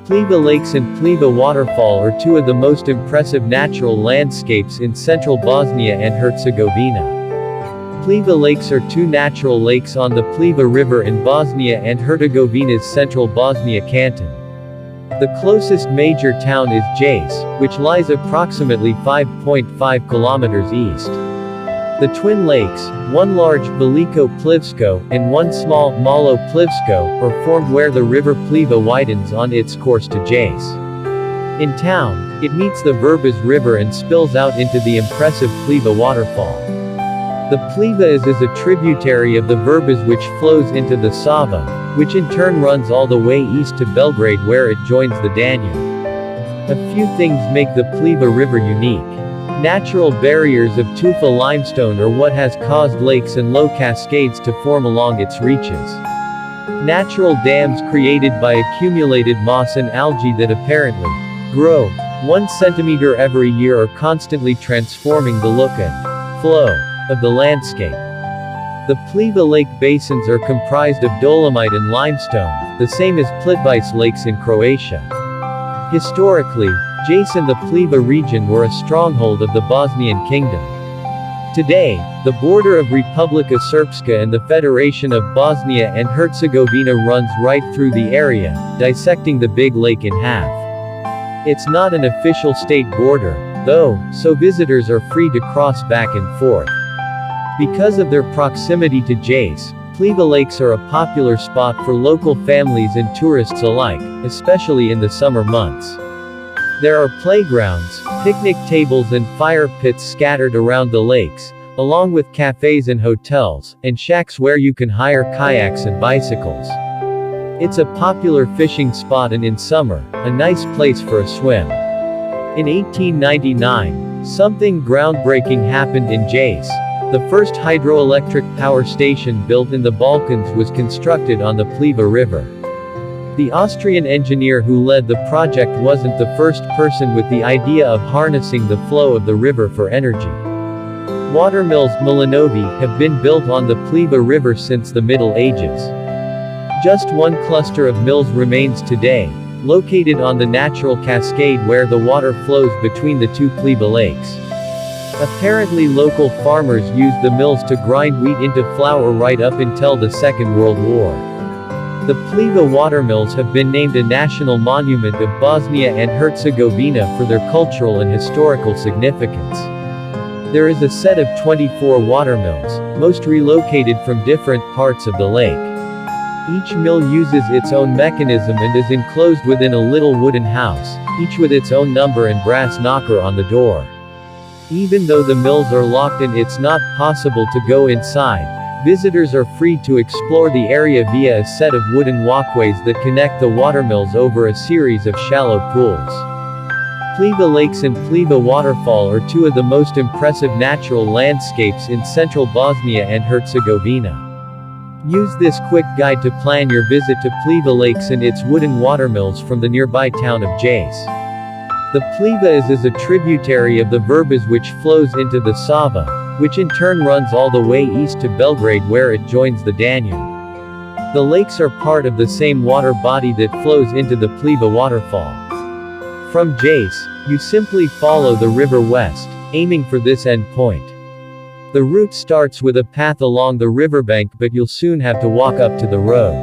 Pliva Lakes and Pliva Waterfall are two of the most impressive natural landscapes in central Bosnia and Herzegovina. Pliva Lakes are two natural lakes on the Pliva River in Bosnia and Herzegovina's central Bosnia canton. The closest major town is Jace, which lies approximately 5.5 kilometers east. The twin lakes, one large Veliko Plivsko, and one small Malo Plivsko, are formed where the river Pliva widens on its course to Jace. In town, it meets the Verbas River and spills out into the impressive Pliva Waterfall. The Pliva is a tributary of the Verbas which flows into the Sava, which in turn runs all the way east to Belgrade where it joins the Danube. A few things make the Pliva River unique. Natural barriers of tufa limestone are what has caused lakes and low cascades to form along its reaches. Natural dams created by accumulated moss and algae that apparently grow 1 centimeter every year are constantly transforming the look and flow of the landscape. The Pliva lake basins are comprised of dolomite and limestone, the same as Plitvice lakes in Croatia. Historically, Jace and the Pliva region were a stronghold of the Bosnian kingdom. Today, the border of Republika Srpska and the Federation of Bosnia and Herzegovina runs right through the area, dissecting the big lake in half. It's not an official state border, though, so visitors are free to cross back and forth. Because of their proximity to Jace, Pliva lakes are a popular spot for local families and tourists alike, especially in the summer months. There are playgrounds, picnic tables and fire pits scattered around the lakes, along with cafes and hotels, and shacks where you can hire kayaks and bicycles. It's a popular fishing spot and in summer, a nice place for a swim. In 1899, something groundbreaking happened in Jace. The first hydroelectric power station built in the Balkans was constructed on the Pliva River. The Austrian engineer who led the project wasn't the first person with the idea of harnessing the flow of the river for energy. Watermills Milanovi have been built on the Pliva River since the Middle Ages. Just one cluster of mills remains today, located on the natural cascade where the water flows between the two Pliva lakes. Apparently local farmers used the mills to grind wheat into flour right up until the Second World War. The Pliva watermills have been named a national monument of Bosnia and Herzegovina for their cultural and historical significance. There is a set of 24 watermills, most relocated from different parts of the lake. Each mill uses its own mechanism and is enclosed within a little wooden house, each with its own number and brass knocker on the door. Even though the mills are locked and it's not possible to go inside, visitors are free to explore the area via a set of wooden walkways that connect the watermills over a series of shallow pools. Pliva Lakes and Pliva Waterfall are two of the most impressive natural landscapes in central Bosnia and Herzegovina. Use this quick guide to plan your visit to Pliva Lakes and its wooden watermills from the nearby town of Jace. The Pliva is a tributary of the Verbas which flows into the Sava, which in turn runs all the way east to Belgrade where it joins the Danube. The lakes are part of the same water body that flows into the Pliva Waterfall. From Jace, you simply follow the river west, aiming for this end point. The route starts with a path along the riverbank but you'll soon have to walk up to the road.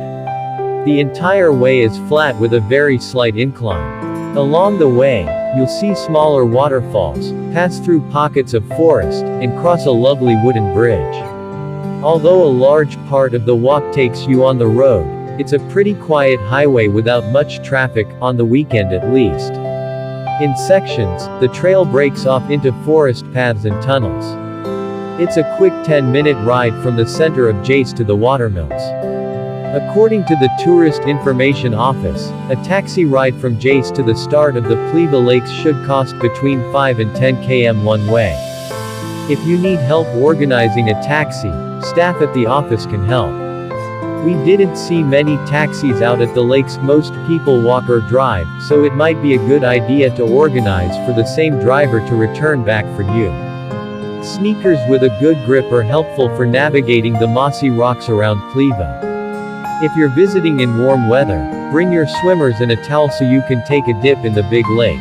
The entire way is flat with a very slight incline. Along the way, you'll see smaller waterfalls, pass through pockets of forest, and cross a lovely wooden bridge. Although a large part of the walk takes you on the road, it's a pretty quiet highway without much traffic, on the weekend at least. In sections, the trail breaks off into forest paths and tunnels. It's a quick 10-minute ride from the center of Jace to the watermills. According to the Tourist Information Office, a taxi ride from Jace to the start of the Pliva Lakes should cost between 5 and 10 km one way. If you need help organizing a taxi, staff at the office can help. We didn't see many taxis out at the lakes, most people walk or drive, so it might be a good idea to organize for the same driver to return back for you. Sneakers with a good grip are helpful for navigating the mossy rocks around Pliva. If you're visiting in warm weather, bring your swimmers and a towel so you can take a dip in the big lake.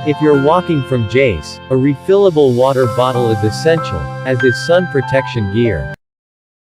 If you're walking from Jace, a refillable water bottle is essential, as is sun protection gear.